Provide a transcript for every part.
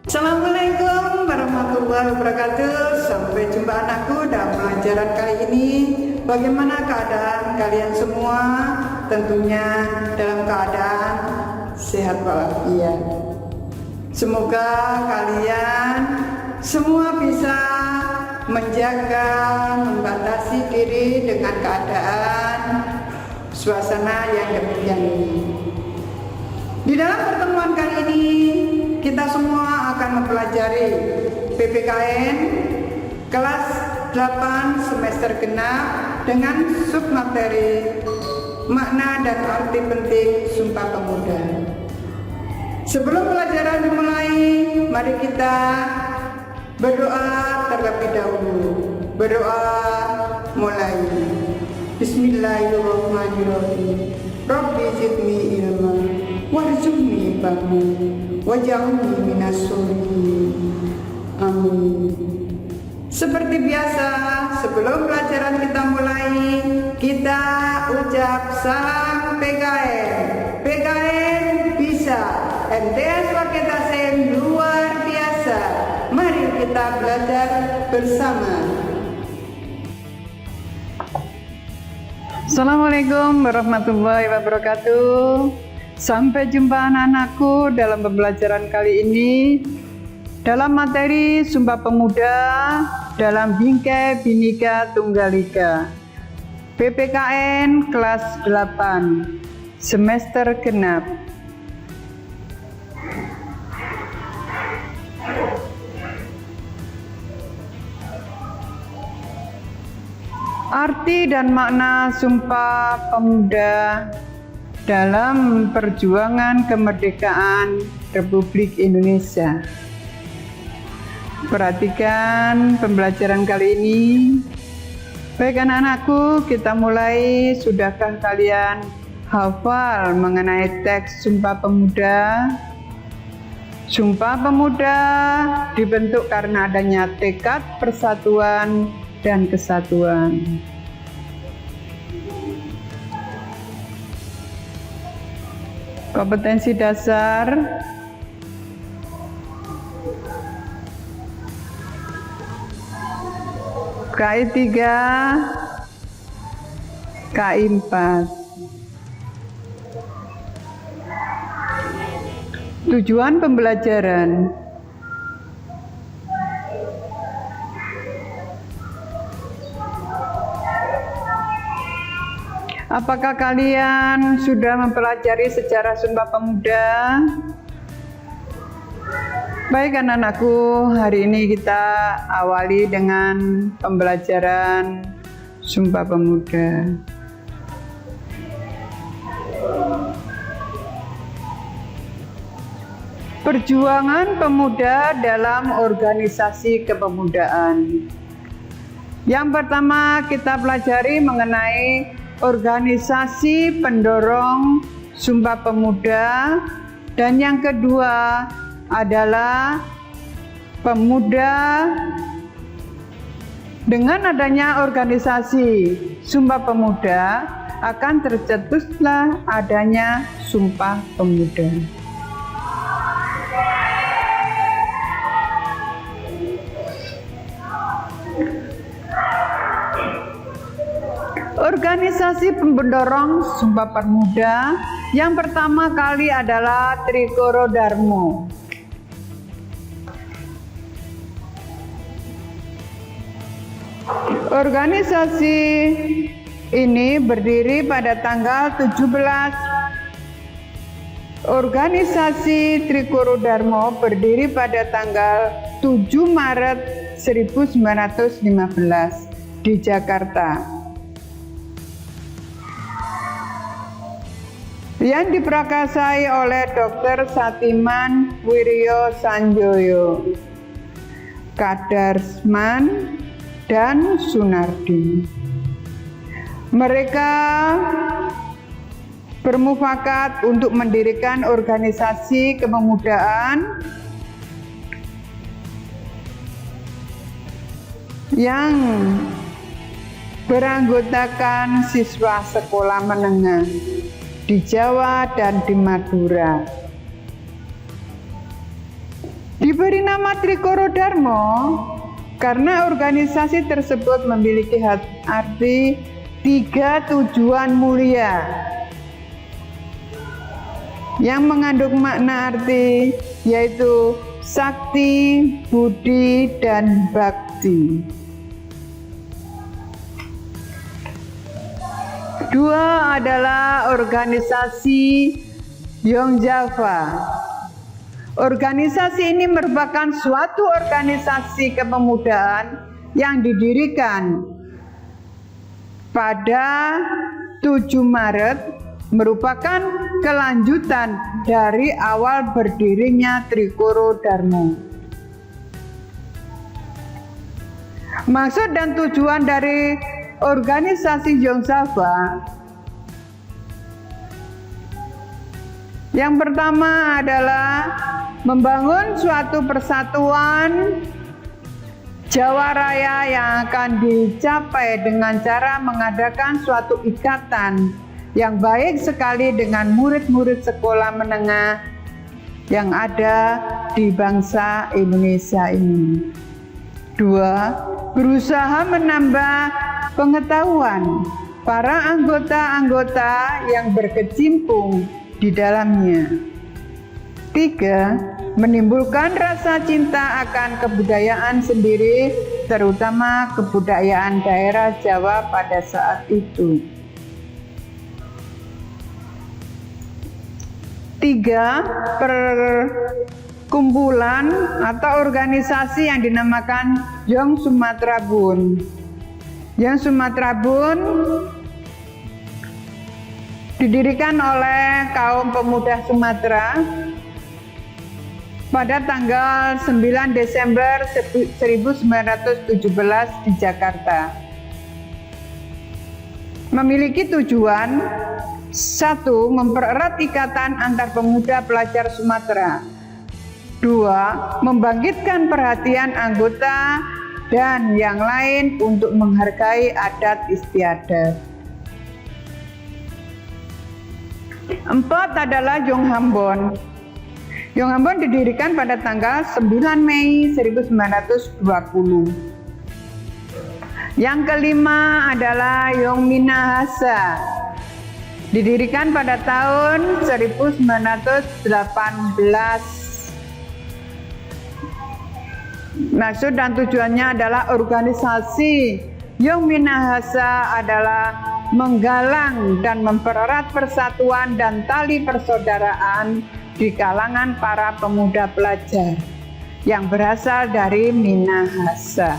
Assalamualaikum warahmatullahi wabarakatuh. Sampai jumpa anakku dalam pelajaran kali ini. Bagaimana keadaan kalian semua? Tentunya dalam keadaan sehat walafiat. Semoga kalian semua bisa menjaga, membatasi diri dengan keadaan suasana yang demikian ini. Di dalam pertemuan kali ini kita semua akan mempelajari PPKN kelas 8 semester genap dengan submateri makna dan arti penting Sumpah Pemuda. Sebelum pelajaran dimulai, mari kita berdoa terlebih dahulu. Berdoa mulai. Bismillahirrahmanirrahim. Rabbi zidni ilma warzuqni fahma waj'alni minas sholihin. Amin. Seperti biasa, sebelum pelajaran kita mulai, kita ucap salam PKN. PKN bisa, MTS Waketasen luar biasa. Mari kita belajar bersama. Assalamualaikum warahmatullahi wabarakatuh. Sampai jumpa anak-anakku dalam pembelajaran kali ini dalam materi Sumpah Pemuda dalam Bingkai Bhinneka Tunggal Ika PPKN kelas 8 semester genap. Arti dan makna Sumpah Pemuda dalam perjuangan kemerdekaan Republik Indonesia. Perhatikan pembelajaran kali ini. Baik anak-anakku, kita mulai. Sudahkah kalian hafal mengenai teks Sumpah Pemuda? Sumpah Pemuda dibentuk karena adanya tekad persatuan dan kesatuan. Kompetensi dasar KI 3, KI 4. Tujuan pembelajaran. Apakah kalian sudah mempelajari sejarah Sumpah Pemuda? Baik anak-anakku, hari ini kita awali dengan pembelajaran Sumpah Pemuda. Perjuangan pemuda dalam organisasi kepemudaan. Yang pertama kita pelajari mengenai organisasi pendorong Sumpah Pemuda, dan yang kedua adalah pemuda. Dengan adanya organisasi Sumpah Pemuda akan tercetuslah adanya Sumpah Pemuda. Organisasi pendorong Sumpah Pemuda yang pertama kali adalah Trikoro Darmo. Organisasi ini berdiri pada tanggal 17. Organisasi Trikoro Darmo berdiri pada tanggal 7 Maret 1915 di Jakarta. Yang diprakarsai oleh Dr. Satiman Wiryo Sanjoyo. Kadarsman, dan Sunardi. Mereka bermufakat untuk mendirikan organisasi kepemudaan yang beranggotakan siswa sekolah menengah di Jawa dan di Madura. Diberi nama Trikoro Darmo karena organisasi tersebut memiliki arti 3 tujuan mulia yang mengandung makna arti yaitu sakti, budi, dan bakti. Dua adalah organisasi Young Java. Organisasi ini merupakan suatu organisasi kepemudaan yang didirikan pada 7 Maret merupakan kelanjutan dari awal berdirinya Trikoro Darmo. Maksud dan tujuan dari organisasi Young Java yang pertama adalah membangun suatu persatuan Jawa Raya yang akan dicapai dengan cara mengadakan suatu ikatan yang baik sekali dengan murid-murid sekolah menengah yang ada di bangsa Indonesia ini. 2. Berusaha menambah pengetahuan para anggota-anggota yang berkecimpung di dalamnya. 3. Menimbulkan rasa cinta akan kebudayaan sendiri, terutama kebudayaan daerah Jawa pada saat itu. 3. Perkumpulan atau organisasi yang dinamakan Young Sumatra Bund. Young Sumatra Bund didirikan oleh kaum pemuda Sumatera pada tanggal 9 Desember 1917 di Jakarta. Memiliki tujuan 1. Mempererat ikatan antar pemuda pelajar Sumatera. 2. Membangkitkan perhatian anggota dan yang lain untuk menghargai adat istiadat. 4 adalah Young Hambon. Young Hambon didirikan pada tanggal 9 Mei 1920. Yang kelima adalah Young Minahasa. Didirikan pada tahun 1918. Maksud dan tujuannya adalah organisasi Young Minahasa adalah menggalang dan mempererat persatuan dan tali persaudaraan di kalangan para pemuda pelajar yang berasal dari Minahasa.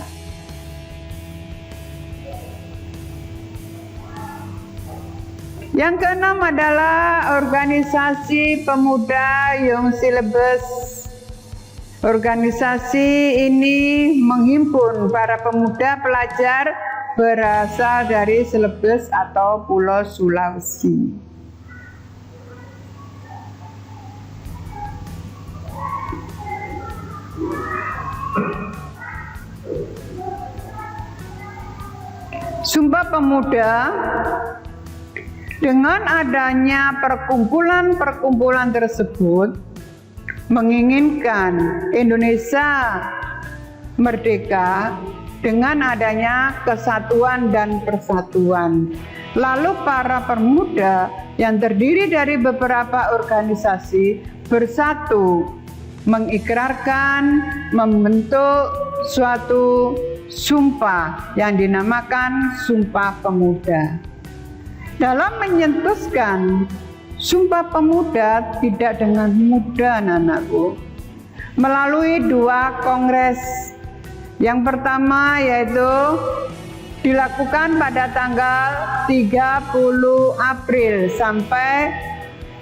Yang keenam adalah organisasi pemuda Young Syllabus. Organisasi ini menghimpun para pemuda pelajar berasal dari Celebes atau Pulau Sulawesi. Sumpah Pemuda dengan adanya perkumpulan-perkumpulan tersebut menginginkan Indonesia merdeka dengan adanya kesatuan dan persatuan. Lalu para pemuda yang terdiri dari beberapa organisasi bersatu mengikrarkan membentuk suatu sumpah yang dinamakan Sumpah Pemuda. Dalam menyentuhkan Sumpah Pemuda tidak dengan mudah, anak-anakku, melalui 2 kongres. Yang pertama yaitu dilakukan pada tanggal 30 April sampai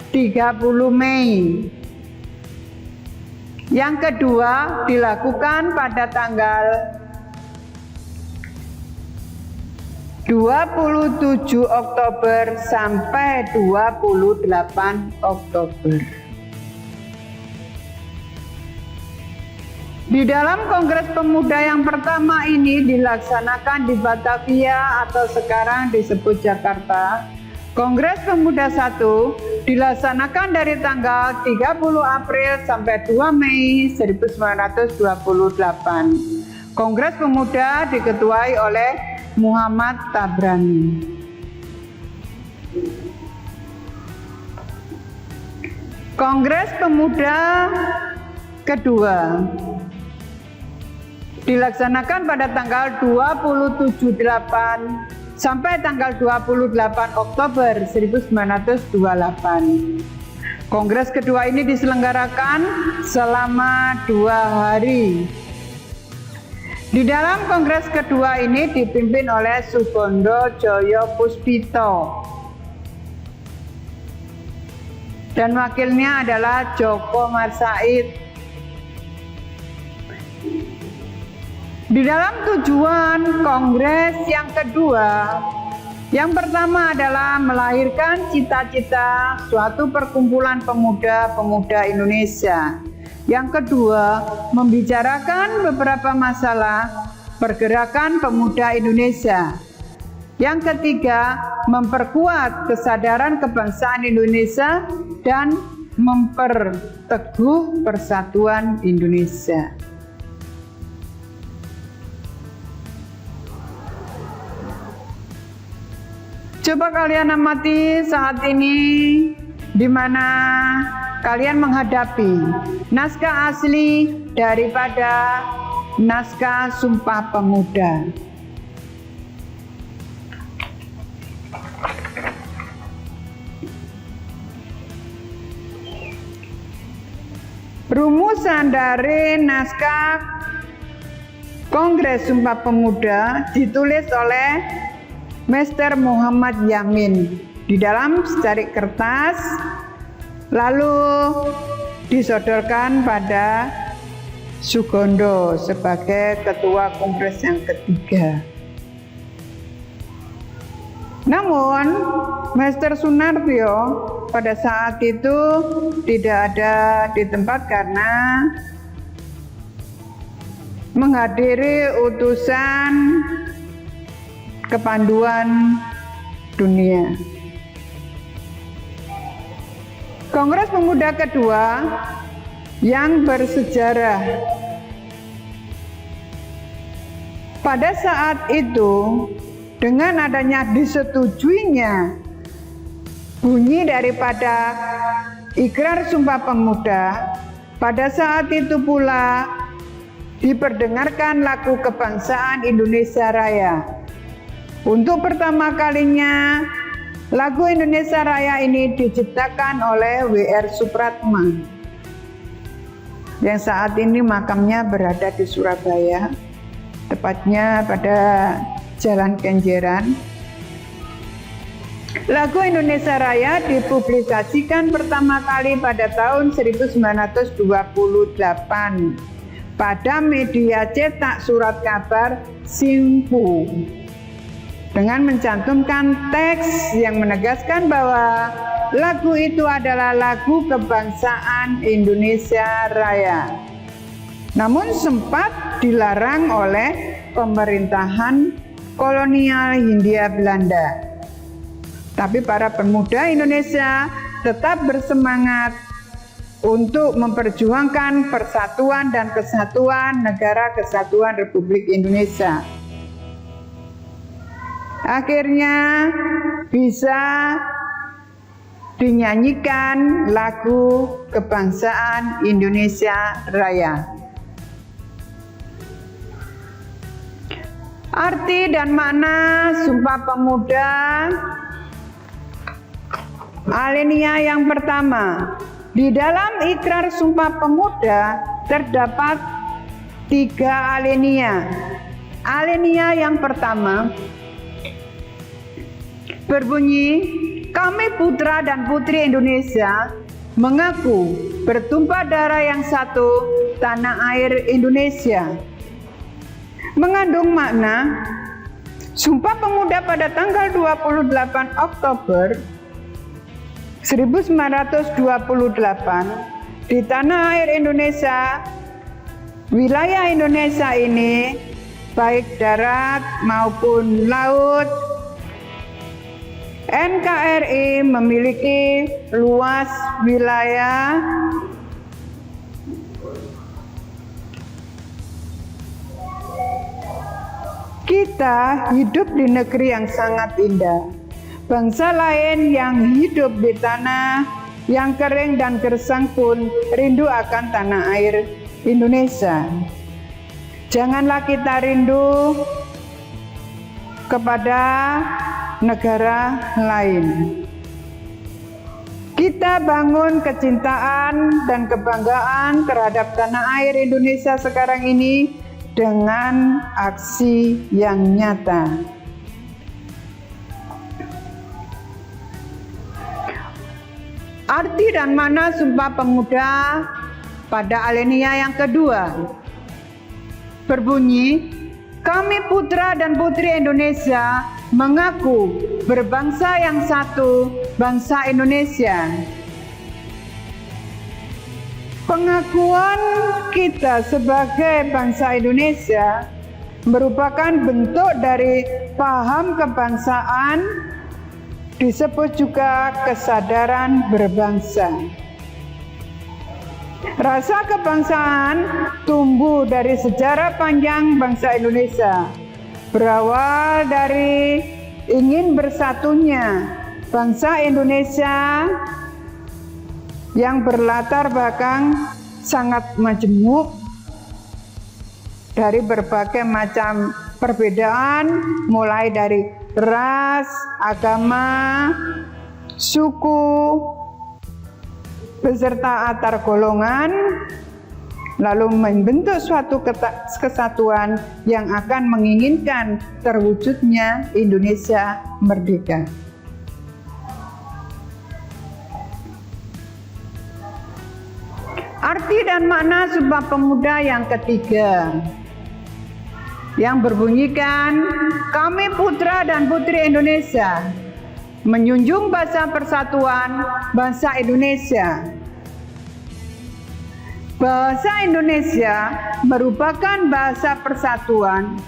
30 Mei Yang kedua dilakukan pada tanggal 27 Oktober sampai 28 Oktober. Di dalam Kongres Pemuda yang pertama ini dilaksanakan di Batavia atau sekarang disebut Jakarta. Kongres Pemuda 1 dilaksanakan dari tanggal 30 April sampai 2 Mei 1928. Kongres Pemuda diketuai oleh Muhammad Tabrani. Kongres Pemuda kedua dilaksanakan pada tanggal 27/8 sampai tanggal 28 Oktober 1928. Kongres kedua ini diselenggarakan selama 2 hari. Di dalam kongres kedua ini dipimpin oleh Sugondo Joyo Puspito dan wakilnya adalah Joko Marsaid. Di dalam tujuan kongres yang kedua, yang pertama adalah melahirkan cita-cita suatu perkumpulan pemuda-pemuda Indonesia. Yang kedua, membicarakan beberapa masalah pergerakan pemuda Indonesia. Yang ketiga, memperkuat kesadaran kebangsaan Indonesia dan memperteguh persatuan Indonesia. Coba kalian amati saat ini di mana kalian menghadapi naskah asli daripada naskah Sumpah Pemuda. Rumusan dari naskah Kongres Sumpah Pemuda ditulis oleh Mr. Muhammad Yamin di dalam secarik kertas, lalu disodorkan pada Sugondo sebagai ketua kongres yang ketiga. Namun, Mr. Sunartyo pada saat itu tidak ada di tempat karena menghadiri utusan kepanduan dunia. Kongres Pemuda kedua yang bersejarah. Pada saat itu, dengan adanya disetujuinya bunyi daripada Ikrar Sumpah Pemuda, pada saat itu pula diperdengarkan lagu kebangsaan Indonesia Raya. Untuk pertama kalinya, lagu Indonesia Raya ini diciptakan oleh W.R. Supratman, yang saat ini makamnya berada di Surabaya, tepatnya pada Jalan Kenjeran. Lagu Indonesia Raya dipublikasikan pertama kali pada tahun 1928 pada media cetak surat kabar Simpu, dengan mencantumkan teks yang menegaskan bahwa lagu itu adalah lagu kebangsaan Indonesia Raya. Namun sempat dilarang oleh pemerintahan kolonial Hindia Belanda. Tapi para pemuda Indonesia tetap bersemangat untuk memperjuangkan persatuan dan kesatuan Negara Kesatuan Republik Indonesia. Akhirnya bisa dinyanyikan lagu kebangsaan Indonesia Raya. Arti dan makna Sumpah Pemuda. Alinea yang pertama, di dalam Ikrar Sumpah Pemuda terdapat 3 alinea. Alinea yang pertama berbunyi, kami putra dan putri Indonesia mengaku bertumpah darah yang satu, tanah air Indonesia. Mengandung makna Sumpah Pemuda pada tanggal 28 Oktober 1928 di tanah air Indonesia, wilayah Indonesia ini, baik darat maupun laut, NKRI memiliki luas wilayah kita hidup di negeri yang sangat indah. Bangsa lain yang hidup di tanah yang kering dan gersang pun rindu akan tanah air Indonesia. Janganlah kita rindu kepada negara lain. Kita bangun kecintaan dan kebanggaan terhadap tanah air Indonesia sekarang ini dengan aksi yang nyata. Arti dan makna Sumpah Pemuda pada alinea yang kedua berbunyi, kami putra dan putri Indonesia mengaku berbangsa yang satu, bangsa Indonesia. Pengakuan kita sebagai bangsa Indonesia merupakan bentuk dari paham kebangsaan, disebut juga kesadaran berbangsa. Rasa kebangsaan tumbuh dari sejarah panjang bangsa Indonesia, berawal dari ingin bersatunya bangsa Indonesia yang berlatar belakang sangat majemuk dari berbagai macam perbedaan, mulai dari ras, agama, suku, beserta antar golongan, lalu membentuk suatu kesatuan yang akan menginginkan terwujudnya Indonesia merdeka. Arti dan makna Sumpah Pemuda yang ketiga yang berbunyikan, kami putra dan putri Indonesia menjunjung bahasa persatuan bangsa Indonesia. Bahasa Indonesia merupakan bahasa persatuan,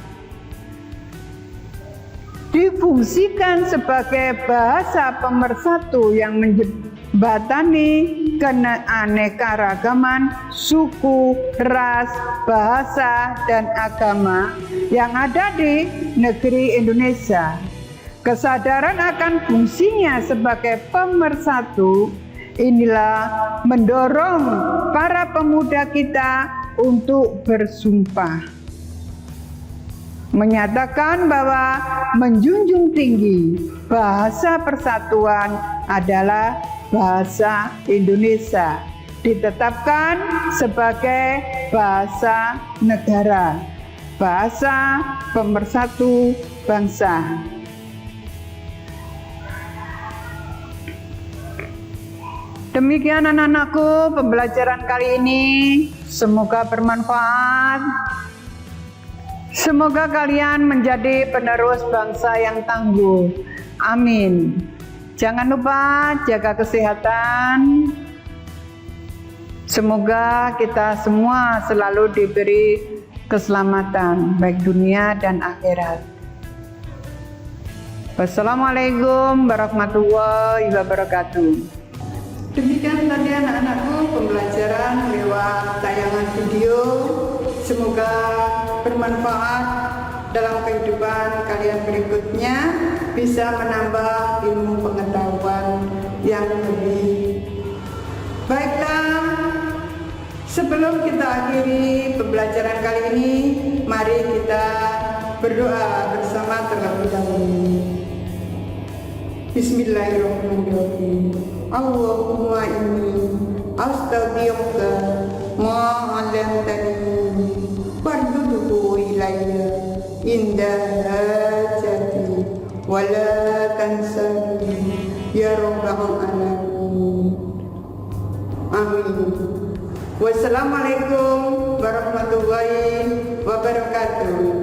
difungsikan sebagai bahasa pemersatu yang menjembatani keanekaragaman suku, ras, bahasa, dan agama yang ada di negeri Indonesia. Kesadaran akan fungsinya sebagai pemersatu inilah mendorong para pemuda kita untuk bersumpah, menyatakan bahwa menjunjung tinggi bahasa persatuan adalah bahasa Indonesia, ditetapkan sebagai bahasa negara, bahasa pemersatu bangsa. Demikian anak-anakku, pembelajaran kali ini semoga bermanfaat. Semoga kalian menjadi penerus bangsa yang tangguh. Amin. Jangan lupa jaga kesehatan. Semoga kita semua selalu diberi keselamatan, baik dunia dan akhirat. Wassalamualaikum warahmatullahi wabarakatuh. Demikian tadi anak-anakku pembelajaran lewat tayangan video. Semoga bermanfaat dalam kehidupan kalian berikutnya, bisa menambah ilmu pengetahuan yang lebih. Baiklah, sebelum kita akhiri pembelajaran kali ini, mari kita berdoa bersama terlebih dahulu. Bismillahirrahmanirrahim. Allahumma inni astaghfiruka ma 'allamtani warzuqhu ilayya inda hajati wa la tansani ya rabbal alamin. Wassalamualaikum warahmatullahi wabarakatuh.